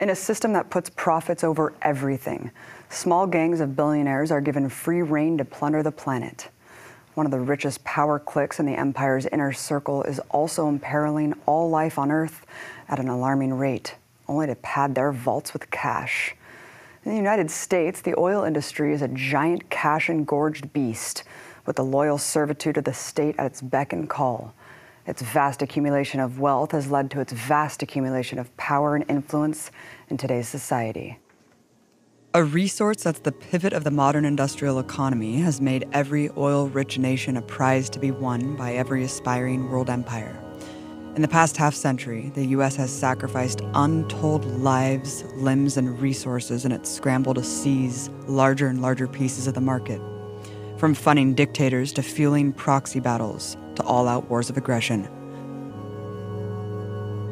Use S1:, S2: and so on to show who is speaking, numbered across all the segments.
S1: In a system that puts profits over everything, small gangs of billionaires are given free rein to plunder the planet. One of the richest power cliques in the empire's inner circle is also imperiling all life on Earth at an alarming rate, only to pad their vaults with cash. In the United States, the oil industry is a giant cash-engorged beast, with the loyal servitude of the state at its beck and call. Its vast accumulation of wealth has led to its vast accumulation of power and influence in today's society. A resource that's the pivot of the modern industrial economy has made every oil-rich nation a prize to be won by every aspiring world empire. In the past half-century, the U.S. has sacrificed untold lives, limbs, and resources in its scramble to seize larger and larger pieces of the market. From funding dictators to fueling proxy battles to all-out wars of aggression.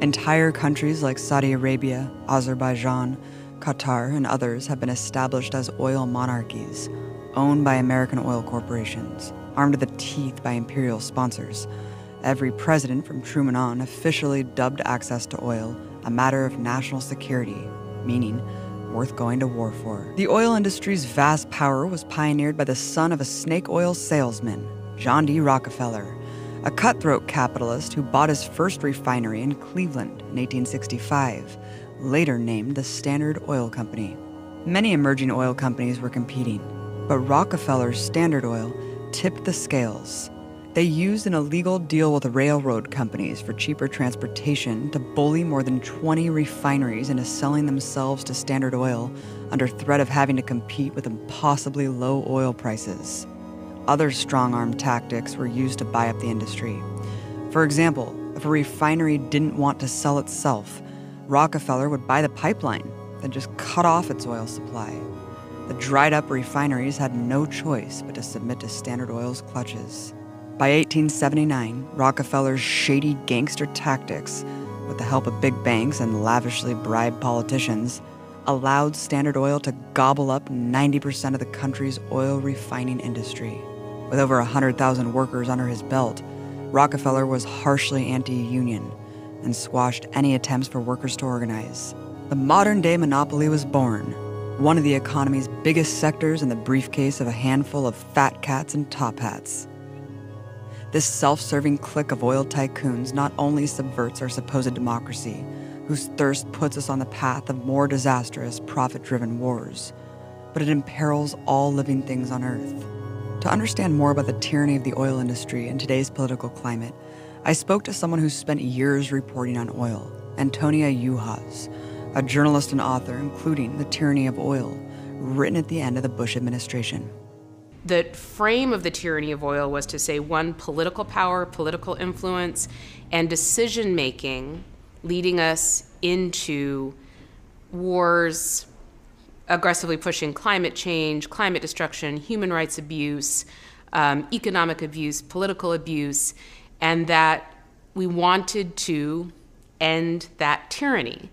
S1: Entire countries like Saudi Arabia, Azerbaijan, Qatar, and others have been established as oil monarchies, owned by American oil corporations, armed to the teeth by imperial sponsors. Every president from Truman on officially dubbed access to oil a matter of national security, meaning worth going to war for. The oil industry's vast power was pioneered by the son of a snake oil salesman, John D. Rockefeller, a cutthroat capitalist who bought his first refinery in Cleveland in 1865, later named the Standard Oil Company. Many emerging oil companies were competing, but Rockefeller's Standard Oil tipped the scales. They used an illegal deal with railroad companies for cheaper transportation to bully more than 20 refineries into selling themselves to Standard Oil under threat of having to compete with impossibly low oil prices. Other strong-arm tactics were used to buy up the industry. For example, if a refinery didn't want to sell itself, Rockefeller would buy the pipeline, then just cut off its oil supply. The dried-up refineries had no choice but to submit to Standard Oil's clutches. By 1879, Rockefeller's shady gangster tactics, with the help of big banks and lavishly bribed politicians, allowed Standard Oil to gobble up 90% of the country's oil refining industry. With over 100,000 workers under his belt, Rockefeller was harshly anti-union and squashed any attempts for workers to organize. The modern-day monopoly was born, one of the economy's biggest sectors in the briefcase of a handful of fat cats and top hats. This self-serving clique of oil tycoons not only subverts our supposed democracy, whose thirst puts us on the path of more disastrous, profit-driven wars, but it imperils all living things on Earth. To understand more about the tyranny of the oil industry in today's political climate, I spoke to someone who spent years reporting on oil, Antonia Juhas, a journalist and author including The Tyranny of Oil, written at the end of the Bush administration.
S2: The frame of the tyranny of oil was to say, one, political power, political influence, and decision-making leading us into wars, aggressively pushing climate change, climate destruction, human rights abuse, economic abuse, political abuse, and that we wanted to end that tyranny.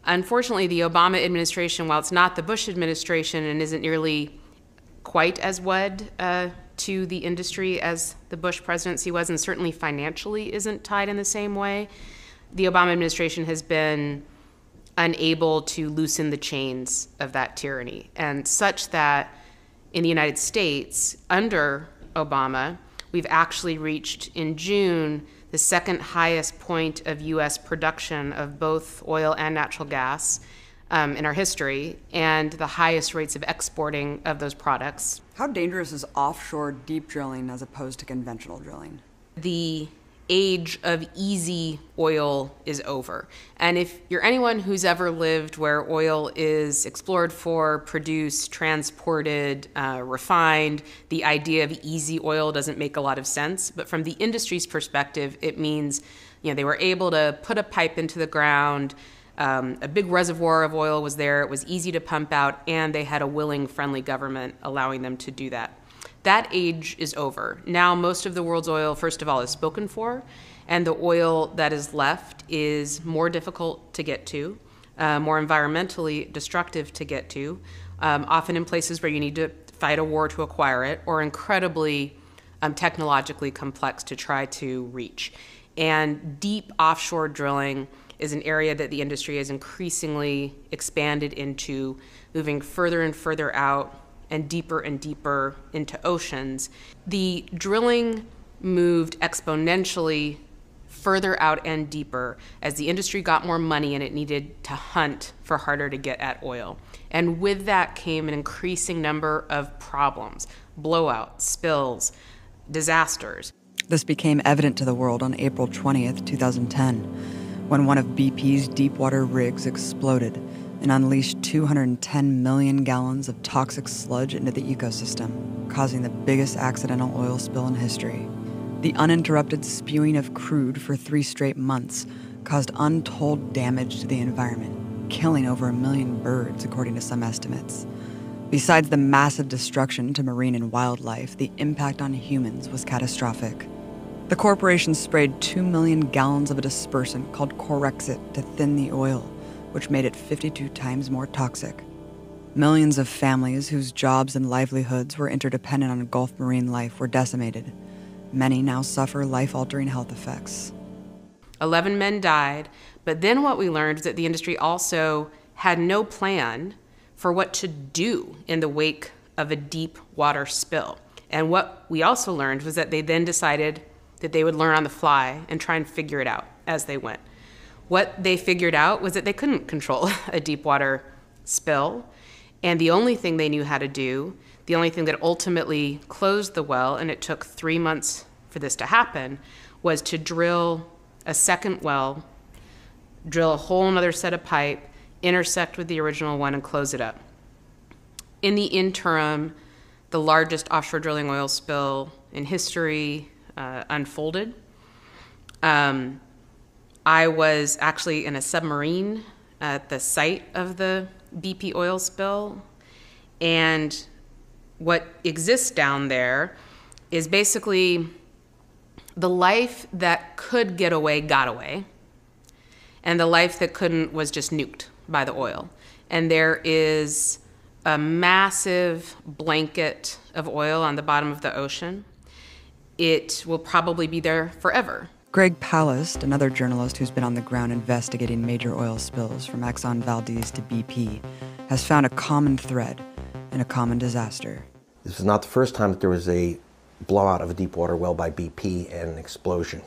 S2: Unfortunately, the Obama administration, while it's not the Bush administration and isn't nearly quite as wed to the industry as the Bush presidency was, and certainly financially isn't tied in the same way, the Obama administration has been unable to loosen the chains of that tyranny. And such that in the United States, under Obama, we've actually reached in June the second highest point of U.S. production of both oil and natural gas in our history, and the highest rates of exporting of those products.
S1: How dangerous is offshore deep drilling as opposed to conventional drilling?
S2: The age of easy oil is over. And if you're anyone who's ever lived where oil is explored for, produced, transported, refined, the idea of easy oil doesn't make a lot of sense. But from the industry's perspective, it means, they were able to put a pipe into the ground, a big reservoir of oil was there, it was easy to pump out, and they had a willing, friendly government allowing them to do that. That age is over. Now most of the world's oil, first of all, is spoken for, and the oil that is left is more difficult to get to, more environmentally destructive to get to, often in places where you need to fight a war to acquire it, or incredibly technologically complex to try to reach. And deep offshore drilling is an area that the industry has increasingly expanded into, moving further and further out and deeper into oceans. The drilling moved exponentially further out and deeper as the industry got more money and it needed to hunt for harder to get at oil. And with that came an increasing number of problems, blowouts, spills, disasters.
S1: This became evident to the world on April 20th, 2010, when one of BP's deepwater rigs exploded and unleashed 210 million gallons of toxic sludge into the ecosystem, causing the biggest accidental oil spill in history. The uninterrupted spewing of crude for 3 straight months caused untold damage to the environment, killing over 1 million birds, according to some estimates. Besides the massive destruction to marine and wildlife, the impact on humans was catastrophic. The corporation sprayed 2 million gallons of a dispersant called Corexit to thin the oil, which made it 52 times more toxic. Millions of families whose jobs and livelihoods were interdependent on Gulf marine life were decimated. Many now suffer life-altering health effects.
S2: 11 men died, but then what we learned is that the industry also had no plan for what to do in the wake of a deep water spill. And what we also learned was that they then decided that they would learn on the fly and try and figure it out as they went. What they figured out was that they couldn't control a deep water spill, and the only thing they knew how to do, the only thing that ultimately closed the well, and it took 3 months for this to happen, was to drill a second well, drill a whole other set of pipe, intersect with the original one, and close it up. In the interim, the largest offshore drilling oil spill in history unfolded. I was actually in a submarine at the site of the BP oil spill, and what exists down there is basically the life that could get away got away, and the life that couldn't was just nuked by the oil. And there is a massive blanket of oil on the bottom of the ocean. It will probably be there forever.
S1: Greg Palast, another journalist who's been on the ground investigating major oil spills from Exxon Valdez to BP, has found a common thread in a common disaster.
S3: This is not the first time that there was a blowout of a deepwater well by BP and an explosion.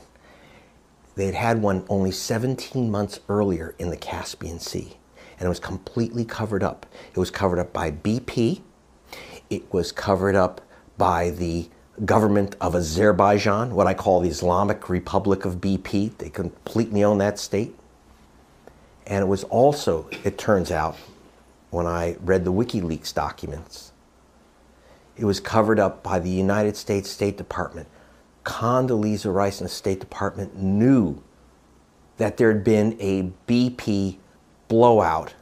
S3: They had had one only 17 months earlier in the Caspian Sea, and it was completely covered up. It was covered up by BP. It was covered up by the government of Azerbaijan, what I call the Islamic Republic of BP. They completely own that state. And it was also, it turns out, when I read the WikiLeaks documents, it was covered up by the United States State Department. Condoleezza Rice and the State Department knew that there had been a BP blowout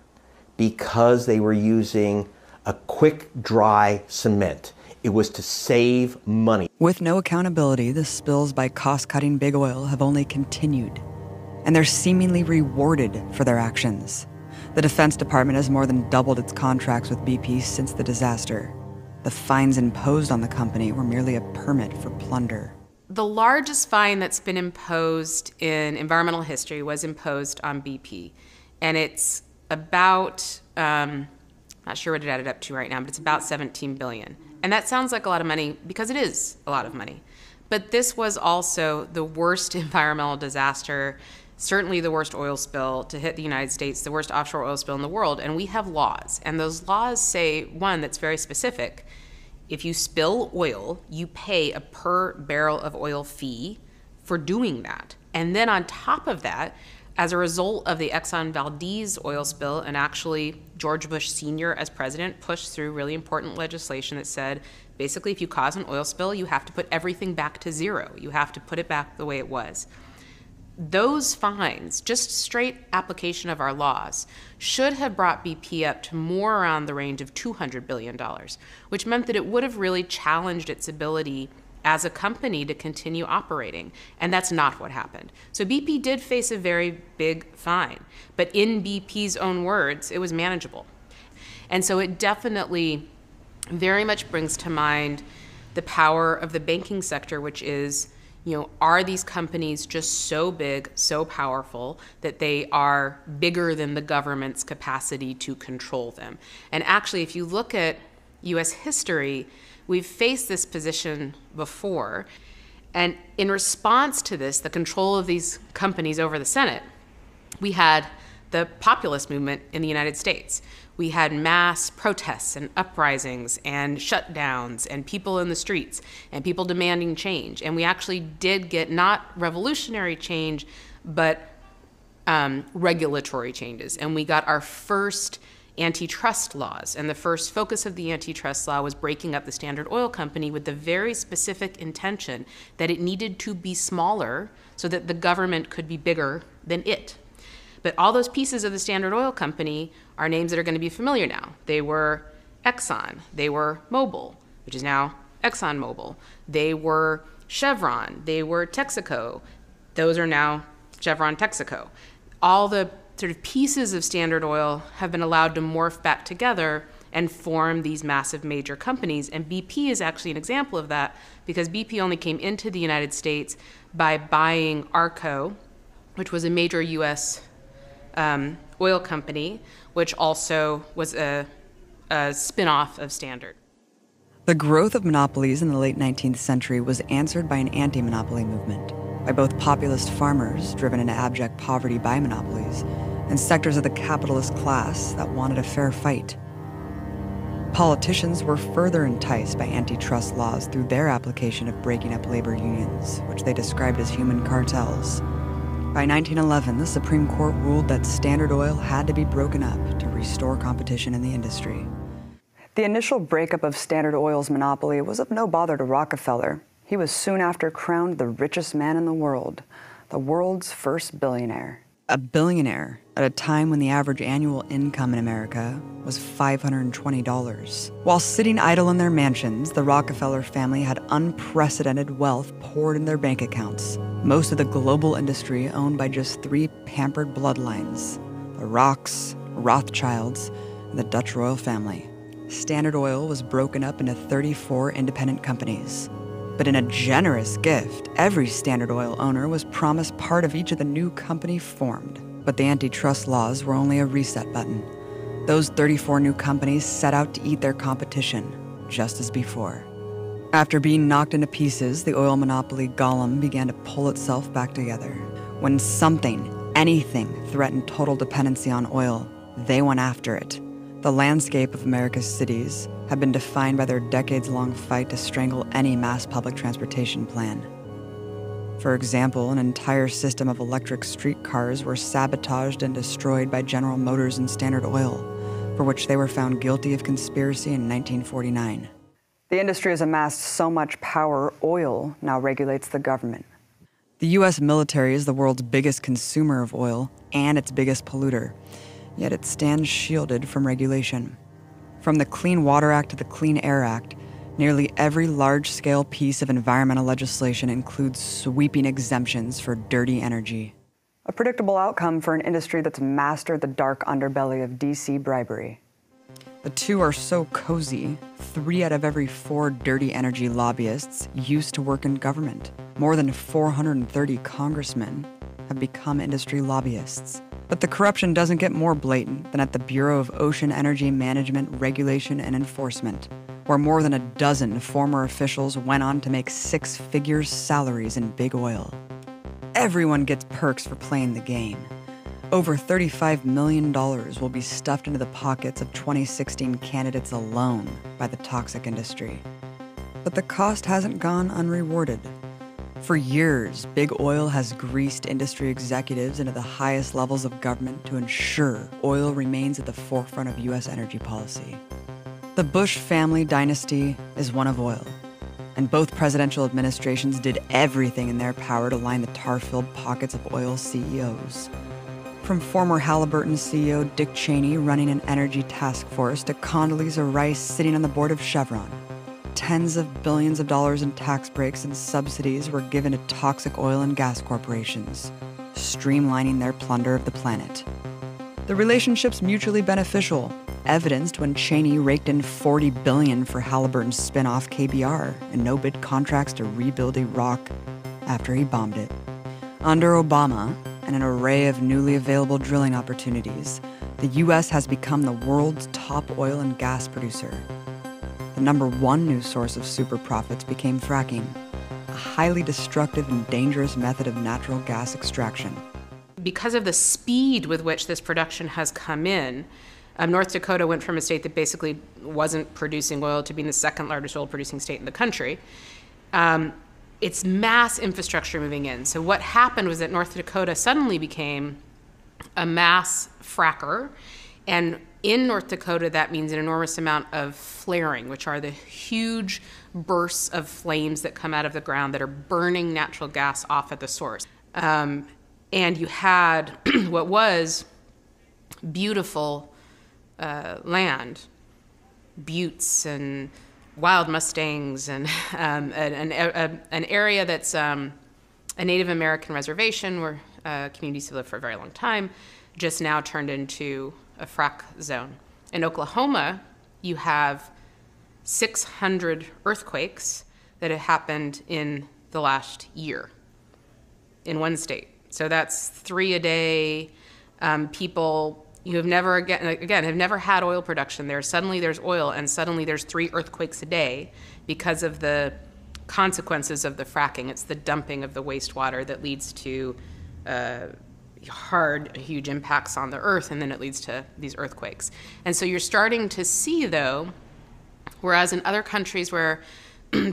S3: because they were using a quick dry cement. It was to save money.
S1: With no accountability, the spills by cost-cutting big oil have only continued, and they're seemingly rewarded for their actions. The Defense Department has more than doubled its contracts with BP since the disaster. The fines imposed on the company were merely a permit for plunder.
S2: The largest fine that's been imposed in environmental history was imposed on BP, and it's about, not sure what it added up to right now, but it's about $17 billion. And that sounds like a lot of money because it is a lot of money. But this was also the worst environmental disaster, certainly the worst oil spill to hit the United States, the worst offshore oil spill in the world. And we have laws. And those laws say, one, that's very specific. If you spill oil, you pay a per barrel of oil fee for doing that. And then on top of that, as a result of the Exxon Valdez oil spill, and actually George Bush Sr. as president pushed through really important legislation that said, basically, if you cause an oil spill, you have to put everything back to zero. You have to put it back the way it was. Those fines, just straight application of our laws, should have brought BP up to more around the range of $200 billion, which meant that it would have really challenged its ability as a company to continue operating. And that's not what happened. So BP did face a very big fine, but in BP's own words, it was manageable. And so it definitely very much brings to mind the power of the banking sector, which is Are these companies just so big, so powerful that they are bigger than the government's capacity to control them? And actually, if you look at U.S. history, we've faced this position before. And in response to this, the control of these companies over the Senate, we had the populist movement in the United States. We had mass protests and uprisings and shutdowns and people in the streets and people demanding change. And we actually did get not revolutionary change, but regulatory changes. And we got our first antitrust laws. And the first focus of the antitrust law was breaking up the Standard Oil Company with the very specific intention that it needed to be smaller so that the government could be bigger than it. But all those pieces of the Standard Oil Company are names that are going to be familiar now. They were Exxon. They were Mobil, which is now ExxonMobil. They were Chevron. They were Texaco. Those are now Chevron, Texaco. All the sort of pieces of Standard Oil have been allowed to morph back together and form these massive major companies. And BP is actually an example of that, because BP only came into the United States by buying Arco, which was a major U.S. Oil company, which also was a spin-off of Standard.
S1: The growth of monopolies in the late 19th century was answered by an anti-monopoly movement, by both populist farmers driven into abject poverty by monopolies, and sectors of the capitalist class that wanted a fair fight. Politicians were further enticed by antitrust laws through their application of breaking up labor unions, which they described as human cartels. By 1911, the Supreme Court ruled that Standard Oil had to be broken up to restore competition in the industry. The initial breakup of Standard Oil's monopoly was of no bother to Rockefeller. He was soon after crowned the richest man in the world's first billionaire. A billionaire at a time when the average annual income in America was $520. While sitting idle in their mansions, the Rockefeller family had unprecedented wealth poured in their bank accounts. Most of the global industry owned by just three pampered bloodlines: the Rocks, Rothschilds, and the Dutch royal family. Standard Oil was broken up into 34 independent companies. But in a generous gift, every Standard Oil owner was promised part of each of the new company formed. But the antitrust laws were only a reset button. Those 34 new companies set out to eat their competition, just as before. After being knocked into pieces, the oil monopoly golem began to pull itself back together. When anything threatened total dependency on oil, they went after it. The landscape of America's cities had been defined by their decades-long fight to strangle any mass public transportation plan. For example, an entire system of electric streetcars were sabotaged and destroyed by General Motors and Standard Oil, for which they were found guilty of conspiracy in 1949. The industry has amassed so much power, oil now regulates the government. The U.S. military is the world's biggest consumer of oil and its biggest polluter, yet it stands shielded from regulation. From the Clean Water Act to the Clean Air Act, nearly every large-scale piece of environmental legislation includes sweeping exemptions for dirty energy. A predictable outcome for an industry that's mastered the dark underbelly of DC bribery. The two are so cozy, 3 out of every 4 dirty energy lobbyists used to work in government. More than 430 congressmen have become industry lobbyists. But the corruption doesn't get more blatant than at the Bureau of Ocean Energy Management, Regulation, and Enforcement, where more than a dozen former officials went on to make 6-figure salaries in big oil. Everyone gets perks for playing the game. Over $35 million will be stuffed into the pockets of 2016 candidates alone by the toxic industry. But the cost hasn't gone unrewarded. For years, big oil has greased industry executives into the highest levels of government to ensure oil remains at the forefront of U.S. energy policy. The Bush family dynasty is one of oil, and both presidential administrations did everything in their power to line the tar-filled pockets of oil CEOs. From former Halliburton CEO Dick Cheney running an energy task force to Condoleezza Rice sitting on the board of Chevron, tens of billions of dollars in tax breaks and subsidies were given to toxic oil and gas corporations, streamlining their plunder of the planet. The relationship's mutually beneficial, evidenced when Cheney raked in $40 billion for Halliburton's spin-off KBR and no-bid contracts to rebuild Iraq, after he bombed it. Under Obama and an array of newly available drilling opportunities, the U.S. has become the world's top oil and gas producer. The number one new source of super profits became fracking, a highly destructive and dangerous method of natural gas extraction.
S2: Because of the speed with which this production has come in, North Dakota went from a state that basically wasn't producing oil to being the second largest oil producing state in the country. It's mass infrastructure moving in. So what happened was that North Dakota suddenly became a mass fracker. And in North Dakota, that means an enormous amount of flaring, which are the huge bursts of flames that come out of the ground that are burning natural gas off at the source. And you had what was beautiful land, buttes and wild mustangs, and an area that's a Native American reservation where communities have lived for a very long time, just now turned into a frack zone. In Oklahoma, you have 600 earthquakes that have happened in the last year in one state. So that's 3 a day. People you have never have never had oil production there. Suddenly there's oil, and suddenly there's 3 earthquakes a day because of the consequences of the fracking. It's the dumping of the wastewater that leads to huge impacts on the earth, and then it leads to these earthquakes. And so you're starting to see, though, whereas in other countries where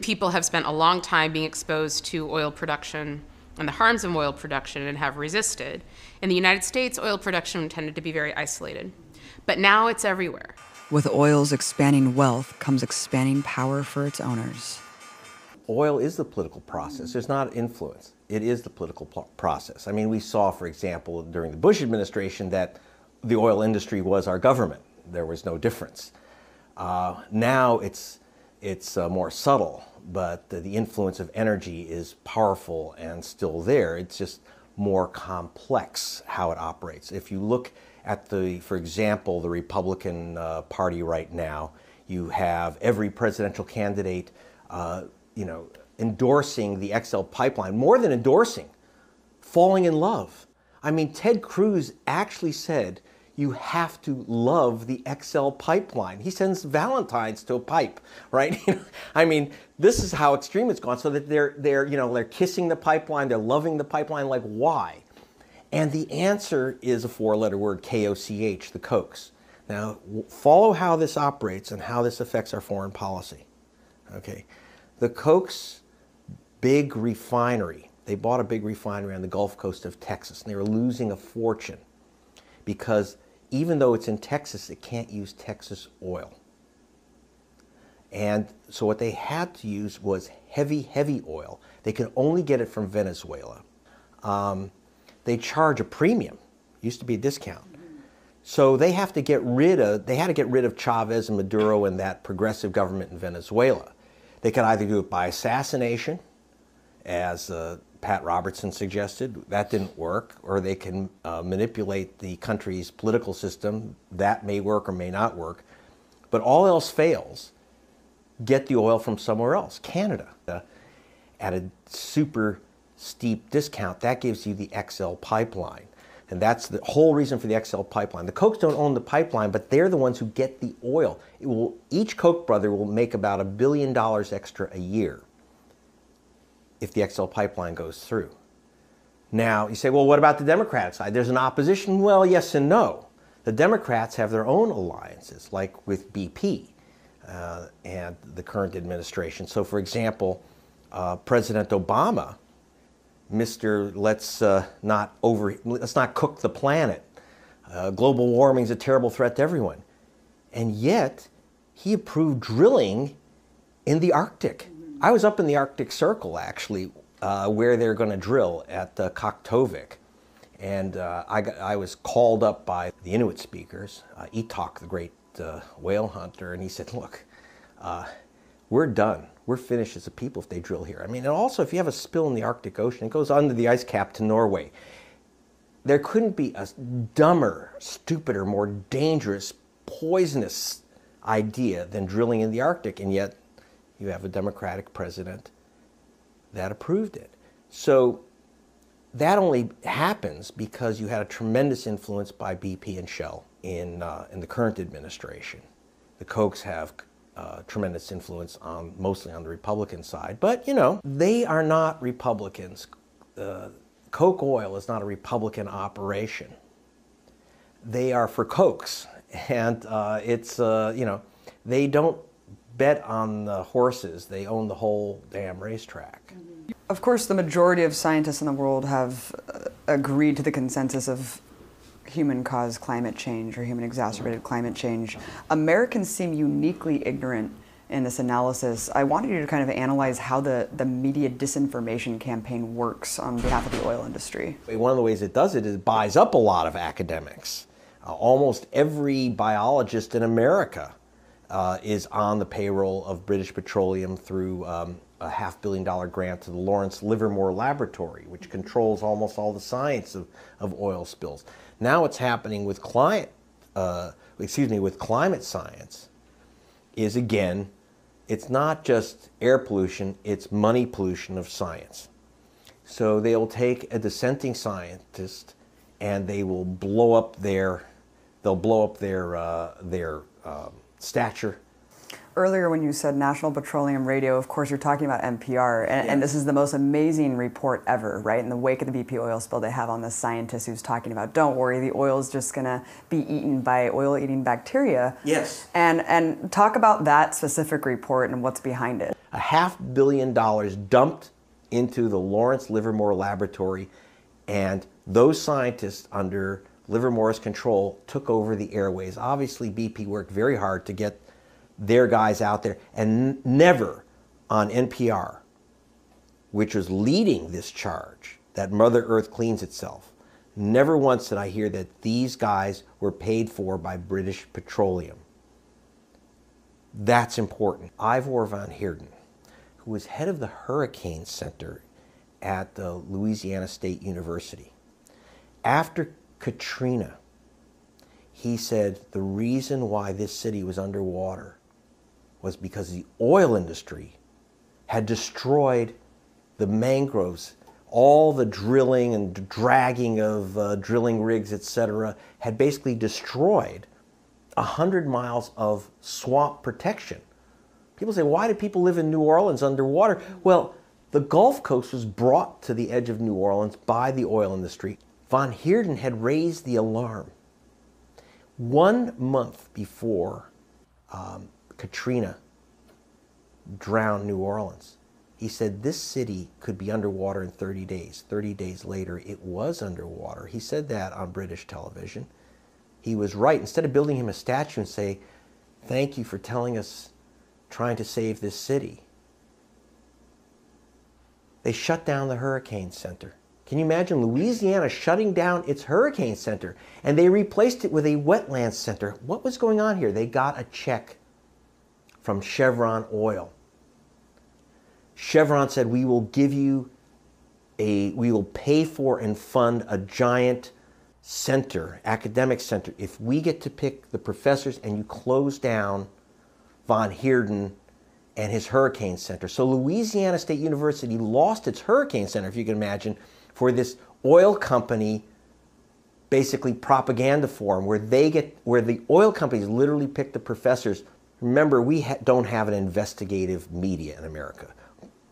S2: people have spent a long time being exposed to oil production and the harms of oil production and have resisted, in the United States, oil production tended to be very isolated. But now it's everywhere.
S1: With oil's expanding wealth comes expanding power for its owners.
S3: Oil is the political process. There's not influence. It is the political process. I mean, we saw, for example, during the Bush administration that the oil industry was our government. There was no difference. Now it's more subtle, but the influence of energy is powerful and still there. It's just more complex how it operates. If you look at for example, the Republican Party right now, you have every presidential candidate, endorsing the XL pipeline, more than endorsing, falling in love. I mean, Ted Cruz actually said, you have to love the XL pipeline. He sends Valentines to a pipe, right? I mean, this is how extreme it's gone. So that they're kissing the pipeline, they're loving the pipeline. Like, why? And the answer is a 4-letter word, KOCH, the Kochs. Now, follow how this operates and how this affects our foreign policy. Okay, the Kochs' big refinery. They bought a big refinery on the Gulf Coast of Texas, and they were losing a fortune because even though it's in Texas, it can't use Texas oil. And so what they had to use was heavy oil. They could only get it from Venezuela. They charge a premium. Used to be a discount. So they had to get rid of Chavez and Maduro and that progressive government in Venezuela. They could either do it by assassination, as Pat Robertson suggested. That didn't work. Or they can manipulate the country's political system. That may work or may not work. But all else fails, get the oil from somewhere else. Canada, at a super steep discount. That gives you the XL pipeline. And that's the whole reason for the XL pipeline. The Kochs don't own the pipeline, but they're the ones who get the oil. Each Koch brother will make about $1 billion extra a year if the XL pipeline goes through. Now, you say, well, what about the Democratic side? There's an opposition. Well, yes and no. The Democrats have their own alliances, like with BP and the current administration. So, for example, President Obama, Mr. Let's not cook the planet. Global warming is a terrible threat to everyone. And yet, he approved drilling in the Arctic. I was up in the Arctic Circle, actually, where they're going to drill at Kaktovik. And I was called up by the Inuit speakers, Etok, the great whale hunter, and he said, look, we're done. We're finished as a people if they drill here. I mean, and also if you have a spill in the Arctic Ocean, it goes under the ice cap to Norway. There couldn't be a dumber, stupider, more dangerous, poisonous idea than drilling in the Arctic, and yet you have a Democratic president that approved it. So that only happens because you had a tremendous influence by BP and Shell in the current administration. The Kochs have tremendous influence mostly on the Republican side, but they are not Republicans. Koch Oil is not a Republican operation. They are for Kochs, and they don't bet on the horses. They own the whole damn racetrack.
S1: Of course, the majority of scientists in the world have agreed to the consensus of human-caused climate change or human-exacerbated climate change. Americans seem uniquely ignorant in this analysis. I wanted you to kind of analyze how the media disinformation campaign works on behalf of the oil industry.
S3: One of the ways it does it is it buys up a lot of academics. Almost every biologist in America is on the payroll of British Petroleum through a $500 million grant to the Lawrence Livermore Laboratory, which controls almost all the science of oil spills. Now what's happening with climate science is, again, it's not just air pollution, it's money pollution of science. So they'll take a dissenting scientist and they will blow up their stature.
S1: Earlier when you said National Petroleum Radio, of course you're talking about NPR, and this is the most amazing report ever, right? In the wake of the BP oil spill, they have on this scientist who's talking about, don't worry, the oil is just gonna be eaten by oil-eating bacteria.
S3: Yes.
S1: And talk about that specific report and what's behind it.
S3: $500 million dumped into the Lawrence Livermore Laboratory, and those scientists under Livermore's control took over the airways. Obviously, BP worked very hard to get their guys out there, and never on NPR, which was leading this charge that Mother Earth cleans itself, never once did I hear that these guys were paid for by British Petroleum. That's important. Ivor van Heerden, who was head of the Hurricane Center at the Louisiana State University, after Katrina, he said the reason why this city was underwater was because the oil industry had destroyed the mangroves. All the drilling and dragging of drilling rigs, etc., had basically destroyed 100 miles of swamp protection. People say, why do people live in New Orleans underwater? Well, the Gulf Coast was brought to the edge of New Orleans by the oil industry. Van Heerden had raised the alarm 1 month before Katrina drowned New Orleans. He said this city could be underwater in 30 days. 30 days later, it was underwater. He said that on British television. He was right. Instead of building him a statue and say, thank you for telling us, trying to save this city, they shut down the Hurricane Center. Can you imagine Louisiana shutting down its Hurricane Center? And they replaced it with a wetlands center. What was going on here? They got a check from Chevron Oil. Chevron said, we will pay for and fund a giant center, academic center, if we get to pick the professors and you close down Van Heerden and his Hurricane Center. So Louisiana State University lost its Hurricane Center, if you can imagine, for this oil company, basically propaganda forum, where the oil companies literally pick the professors. Remember, we don't have an investigative media in America.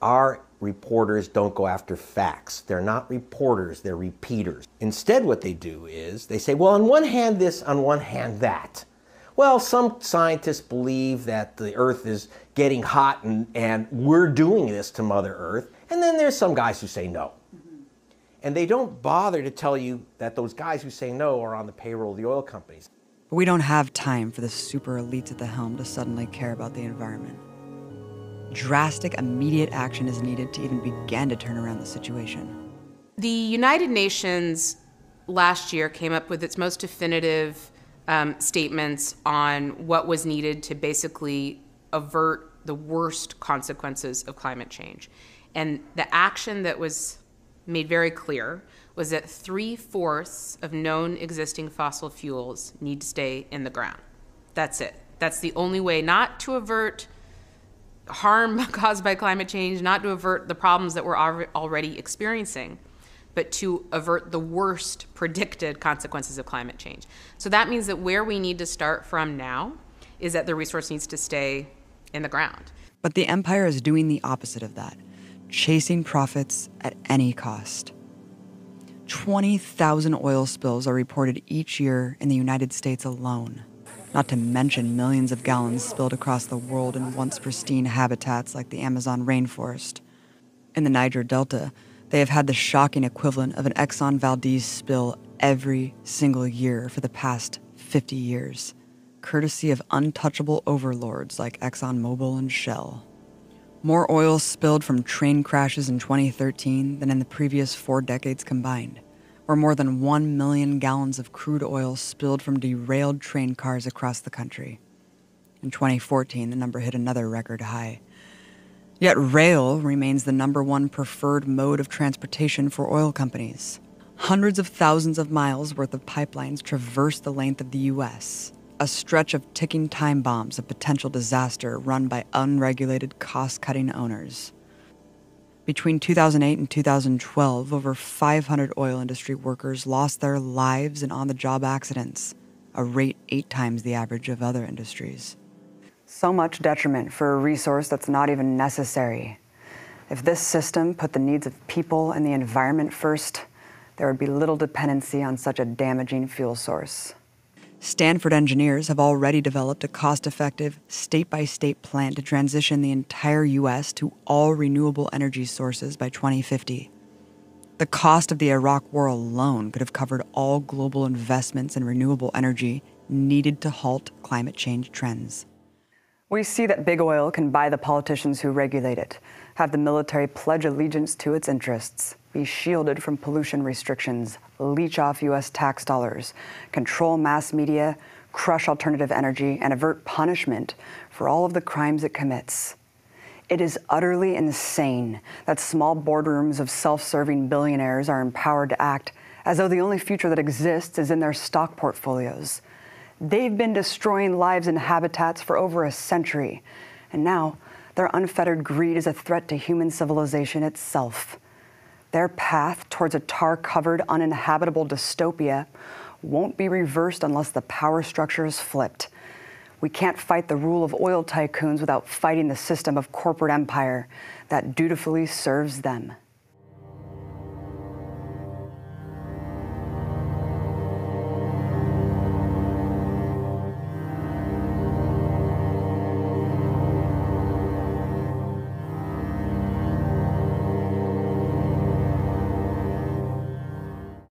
S3: Our reporters don't go after facts. They're not reporters, they're repeaters. Instead, what they do is they say, well, on one hand this, on one hand that. Well, some scientists believe that the Earth is getting hot and we're doing this to Mother Earth. And then there's some guys who say no. And they don't bother to tell you that those guys who say no are on the payroll of the oil companies.
S1: But we don't have time for the super elites at the helm to suddenly care about the environment. Drastic, immediate action is needed to even begin to turn around the situation.
S2: The United Nations last year came up with its most definitive statements on what was needed to basically avert the worst consequences of climate change. And the action that was made very clear was that 3/4 of known existing fossil fuels need to stay in the ground. That's it. That's the only way not to avert harm caused by climate change, not to avert the problems that we're already experiencing, but to avert the worst predicted consequences of climate change. So that means that where we need to start from now is that the resource needs to stay in the ground.
S1: But the empire is doing the opposite of that, chasing profits at any cost. 20,000 oil spills are reported each year in the United States alone, not to mention millions of gallons spilled across the world in once pristine habitats like the Amazon rainforest. In the Niger Delta, they have had the shocking equivalent of an Exxon Valdez spill every single year for the past 50 years, courtesy of untouchable overlords like ExxonMobil and Shell. More oil spilled from train crashes in 2013 than in the previous 4 decades combined, or more than 1 million gallons of crude oil spilled from derailed train cars across the country. In 2014, the number hit another record high. Yet rail remains the #1 preferred mode of transportation for oil companies. Hundreds of thousands of miles worth of pipelines traverse the length of the U.S., a stretch of ticking time bombs of potential disaster run by unregulated, cost-cutting owners. Between 2008 and 2012, over 500 oil industry workers lost their lives in on-the-job accidents, a rate 8 times the average of other industries. So much detriment for a resource that's not even necessary. If this system put the needs of people and the environment first, there would be little dependency on such a damaging fuel source. Stanford engineers have already developed a cost-effective, state-by-state plan to transition the entire U.S. to all renewable energy sources by 2050. The cost of the Iraq war alone could have covered all global investments in renewable energy needed to halt climate change trends. We see that big oil can buy the politicians who regulate it, have the military pledge allegiance to its interests, be shielded from pollution restrictions, leech off U.S. tax dollars, control mass media, crush alternative energy, and avert punishment for all of the crimes it commits. It is utterly insane that small boardrooms of self-serving billionaires are empowered to act as though the only future that exists is in their stock portfolios. They've been destroying lives and habitats for over a century, and now their unfettered greed is a threat to human civilization itself. Their path towards a tar-covered, uninhabitable dystopia won't be reversed unless the power structure is flipped. We can't fight the rule of oil tycoons without fighting the system of corporate empire that dutifully serves them.